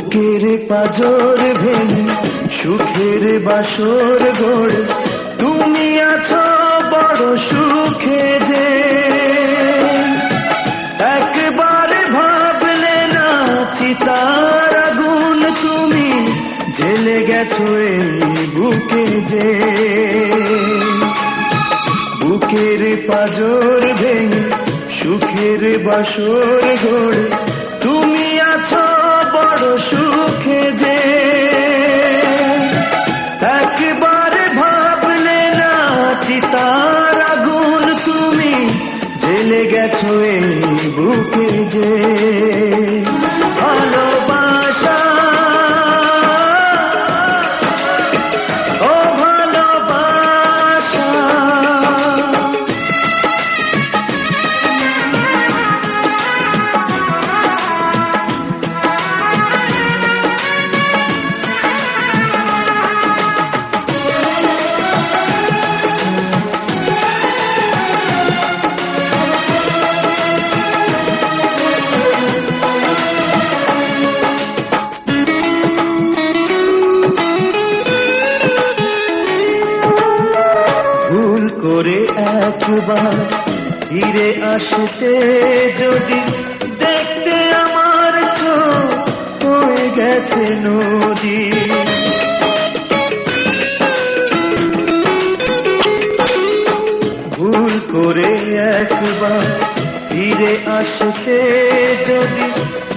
বুকের পাজর ভেঙে সুখের বাসর গড়ে তুমি আছো বড় সুখে যে একবার ভাবলে না চিতার আগুন তুমি জ্বেলে গেছো এই বুকে যে বুকের পাজর ভেঙে সুখের বাসর গড়ে তুমি আছো বড় সুখে যে একবার ভাবলে না চিতার আগুন তুমি জ্বেলে গেছো এই বুকে যে ভালোবাসা ও ভালোবাসা করে একবার ফিরে আসতে যদি দেখতে আমার চোখ হয়ে গেছে নদী ভুল করে একবার ফিরে আসতে যদি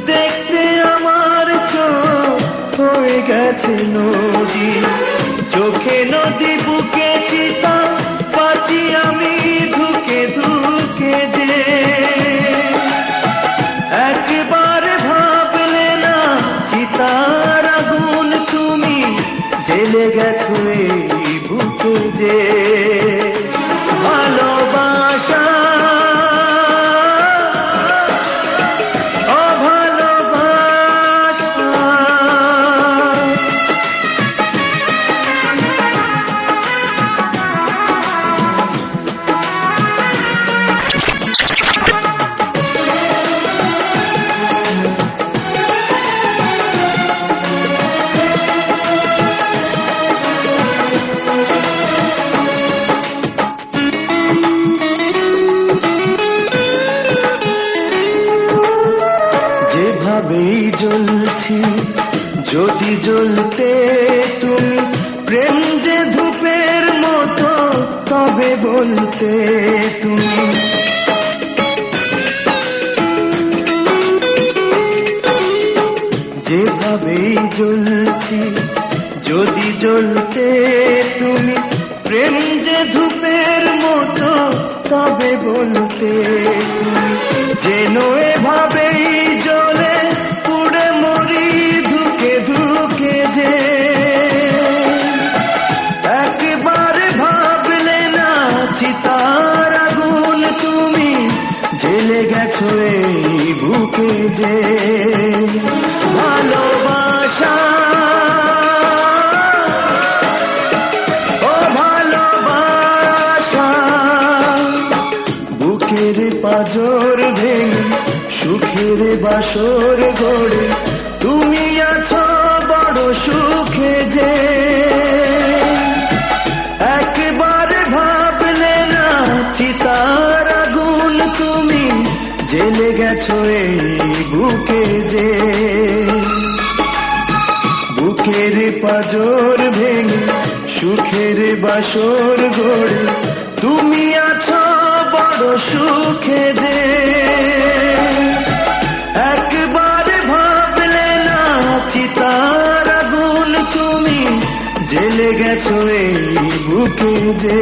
দেখতে আমার চোখ হয়ে গেছে নদী চোখে নদী বুকে চিতা পাচ্ছি আমি ধুকে ধুকে যে একবার ভাবলে না চিতার আগুন তুমি জ্বেলে গেছো এই বুকে যে ভালোবাসা ও ভালোবাসা যেভাবেই জ্বলছি যদি জ্বলতে তুমি প্রেম যে ধূপের মতো তবে বলতে তুমি যেভাবেই জ্বলছি যদি জ্বলতে তুমি প্রেম যে ধূপের মতো তবে বলতে তুমি যেন এভাবেই জ্বলে পুড়ে মরি ধুকে ধুকে যে একবার ভাবলে না চিতার আগুন তুমি জ্বেলে গেছো এই বুকে যে ভালোবাসা ও ভালোবাসা বুকের পাজর ভেঙে সুখের বাসর গড়ে তুমি আছো বড় সুখে যে একবার ভাবলে না চিতার আগুন তুমি জ্বেলে গেছো এই বুকে যে বুকের পাজর ভেঙে সুখের বাসর গড়ে তুমি আছো বড় সুখে যে একবার ভাবলে না চিতার আগুন তুমি জ্বেলে গেছো এই বুকে যে